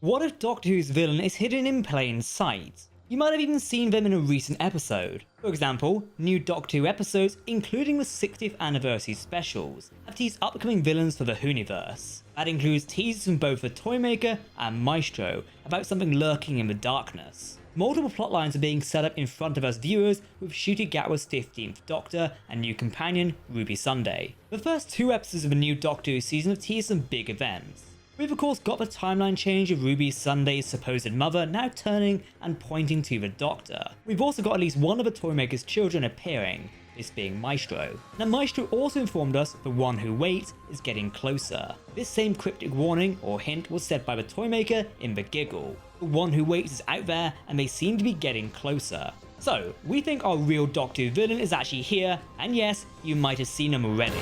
What if Doctor Who's villain is hidden in plain sight? You might have even seen them in a recent episode. For example, new Doctor Who episodes, including the 60th anniversary specials, have teased upcoming villains for the Whoniverse. That includes teasers from both the Toymaker and Maestro about something lurking in the darkness. Multiple plotlines are being set up in front of us viewers with Ncuti Gatwa's 15th Doctor and new companion, Ruby Sunday. The first 2 episodes of the new Doctor Who season have teased some big events. We've of course got the timeline change of Ruby Sunday's supposed mother now turning and pointing to the Doctor. We've also got at least one of the Toymaker's children appearing, this being Maestro. Now Maestro also informed us the one who waits is getting closer. This same cryptic warning or hint was said by the Toymaker in The Giggle. The one who waits is out there and they seem to be getting closer. So we think our real Doctor Who villain is actually here, and yes, you might have seen him already.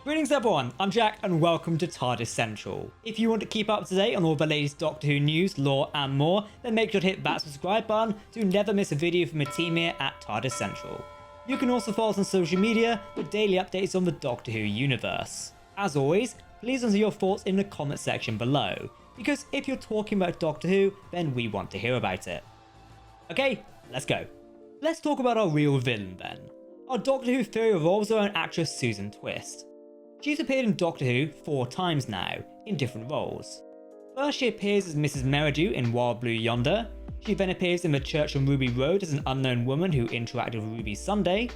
Greetings everyone, I'm Jack and welcome to Tardis Central. If you want to keep up to date on all the latest Doctor Who news, lore and more, then make sure to hit that subscribe button to never miss a video from the team here at Tardis Central. You can also follow us on social media for daily updates on the Doctor Who universe. As always, please answer your thoughts in the comment section below, because if you're talking about Doctor Who, then we want to hear about it. Okay, let's go. Let's talk about our real villain then. Our Doctor Who theory revolves around actress Susan Twist. She's appeared in Doctor Who 4 times now, in different roles. First she appears as Mrs. Meridew in Wild Blue Yonder. She then appears in The Church on Ruby Road as an unknown woman who interacted with Ruby Sunday.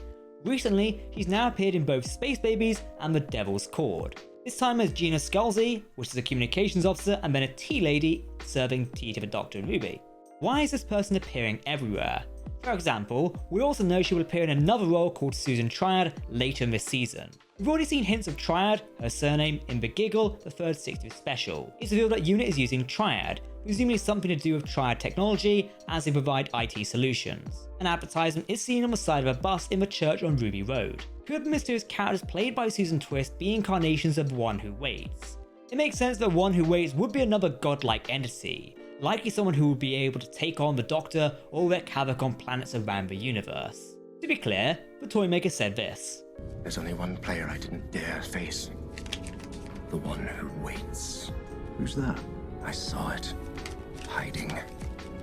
Recently, she's now appeared in both Space Babies and The Devil's Cord. This time as Gina Scalzi, which is a communications officer, and then a tea lady serving tea to the Doctor and Ruby. Why is this person appearing everywhere? For example, we also know she will appear in another role called Susan Triad later in this season. We've already seen hints of Triad, her surname, in The Giggle, the third 60th special. It's revealed that UNIT is using Triad, presumably something to do with Triad technology as they provide IT solutions. An advertisement is seen on the side of a bus in the church on Ruby Road. Could the mysterious characters played by Susan Twist be incarnations of One Who Waits? It makes sense that One Who Waits would be another godlike entity, likely someone who would be able to take on the Doctor or wreak havoc on planets around the universe. To be clear, the Toymaker said this. There's only one player I didn't dare face. The One Who Waits. Who's that? I saw it, hiding,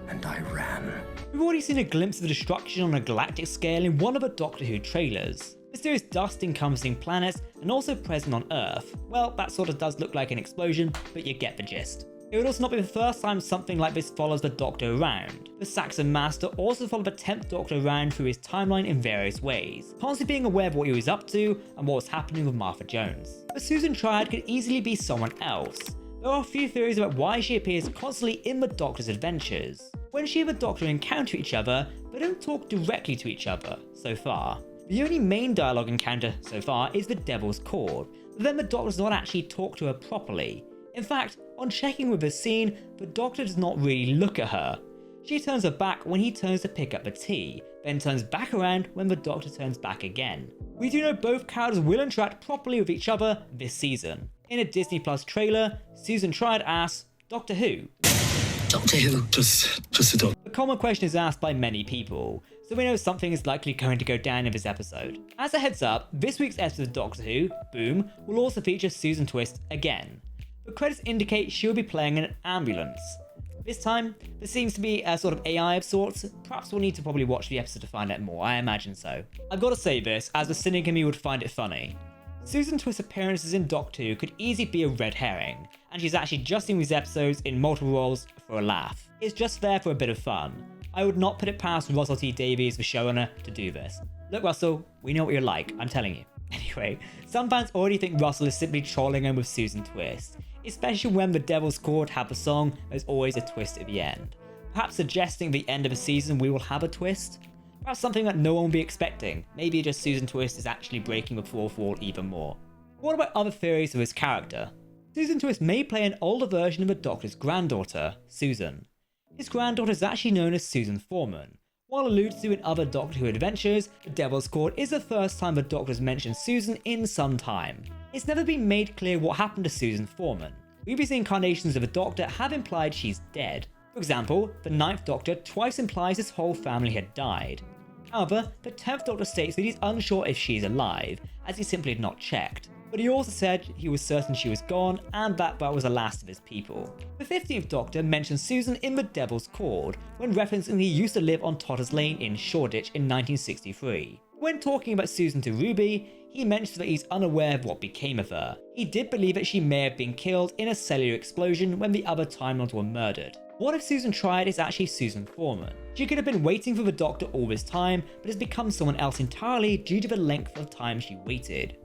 and I ran. We've already seen a glimpse of the destruction on a galactic scale in one of the Doctor Who trailers. Mysterious dust encompassing planets and also present on Earth. Well, that sort of does look like an explosion, but you get the gist. It would also not be the first time something like this follows the Doctor around. The Saxon Master also followed the 10th Doctor around through his timeline in various ways, constantly being aware of what he was up to and what was happening with Martha Jones. But Susan Triad could easily be someone else. There are a few theories about why she appears constantly in the Doctor's adventures. When she and the Doctor encounter each other, they don't talk directly to each other, so far. The only main dialogue encounter so far is the Devil's Cord, but then the Doctor does not actually talk to her properly. In fact, on checking with the scene, the Doctor does not really look at her. She turns her back when he turns to pick up the tea, then turns back around when the Doctor turns back again. We do know both characters will interact properly with each other this season. In a Disney Plus trailer, Susan Triad asks, Doctor Who? Doctor Who? Just a doctor. A common question is asked by many people, so we know something is likely going to go down in this episode. As a heads up, this week's episode of Doctor Who, Boom, will also feature Susan Twist again. The credits indicate she'll be playing in an ambulance. This time, there seems to be a sort of AI of sorts. Perhaps we'll need to probably watch the episode to find out more, I imagine so. I've got to say this, as the cynic in me would find it funny. Susan Twist's appearances in Doctor Who could easily be a red herring, and she's actually just in these episodes in multiple roles for a laugh. It's just there for a bit of fun. I would not put it past Russell T Davies, the showrunner, to do this. Look Russell, we know what you're like, I'm telling you. Anyway, some fans already think Russell is simply trolling him with Susan Twist, especially when The Devil's Cord had the song There's Always a Twist at the End. Perhaps suggesting at the end of the season we will have a twist? Perhaps something that no one will be expecting. Maybe just Susan Twist is actually breaking the fourth wall even more. What about other theories of his character? Susan Twist may play an older version of the Doctor's granddaughter, Susan. His granddaughter is actually known as Susan Foreman. While alluded to in other Doctor Who adventures, The Devil's Cord is the first time the Doctor has mentioned Susan in some time. It's never been made clear what happened to Susan Foreman. Previous incarnations of the Doctor have implied she's dead. For example, the 9th Doctor twice implies his whole family had died. However, the 10th Doctor states that he's unsure if she is alive, as he simply had not checked. But he also said he was certain she was gone and that was the last of his people. The 15th Doctor mentions Susan in The Devil's Cord when referencing he used to live on Totter's Lane in Shoreditch in 1963. When talking about Susan to Ruby, he mentions that he's unaware of what became of her. He did believe that she may have been killed in a cellular explosion when the other Time Lords were murdered. What if Susan Triad is actually Susan Foreman? She could have been waiting for the Doctor all this time, but has become someone else entirely due to the length of time she waited.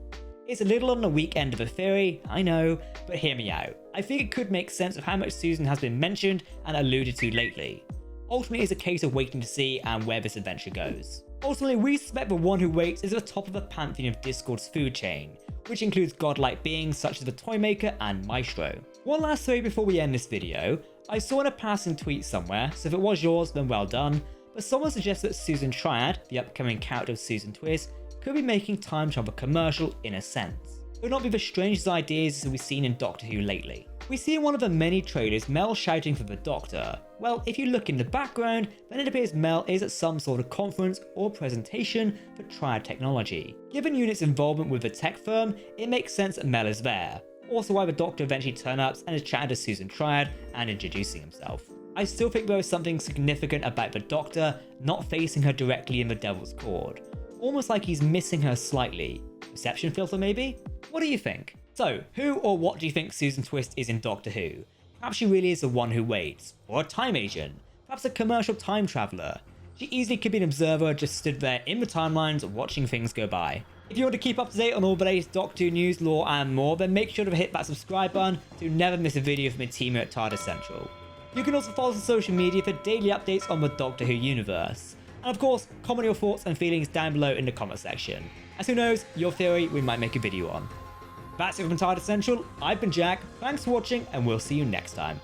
It's a little on the weak end of a theory, I know, but hear me out. I think it could make sense of how much Susan has been mentioned and alluded to lately. Ultimately, it's a case of waiting to see and where this adventure goes. Ultimately, we suspect the one who waits is at the top of the pantheon of Discord's food chain, which includes godlike beings such as the Toymaker and Maestro. One last story before we end this video. I saw in a passing tweet somewhere, so if it was yours, then well done, but someone suggests that Susan Triad, the upcoming character of Susan Twist, could be making time travel commercial in a sense. It would not be the strangest ideas we've seen in Doctor Who lately. We see in one of the many trailers Mel shouting for the Doctor. Well, if you look in the background, then it appears Mel is at some sort of conference or presentation for Triad technology. Given Unit's involvement with the tech firm, it makes sense that Mel is there. Also why the Doctor eventually turns up and is chatting to Susan Triad and introducing himself. I still think there is something significant about the Doctor not facing her directly in the Devil's Cord. Almost like he's missing her slightly. Perception filter maybe? What do you think? So, who or what do you think Susan Twist is in Doctor Who? Perhaps she really is the one who waits, or a time agent, perhaps a commercial time traveller. She easily could be an observer just stood there in the timelines watching things go by. If you want to keep up to date on all the latest Doctor Who news, lore and more, then make sure to hit that subscribe button to never miss a video from my team here at Tardis Central. You can also follow us on social media for daily updates on the Doctor Who universe. And of course, comment your thoughts and feelings down below in the comment section. As who knows, your theory we might make a video on. That's it from Tardis Central. I've been Jack, thanks for watching and we'll see you next time.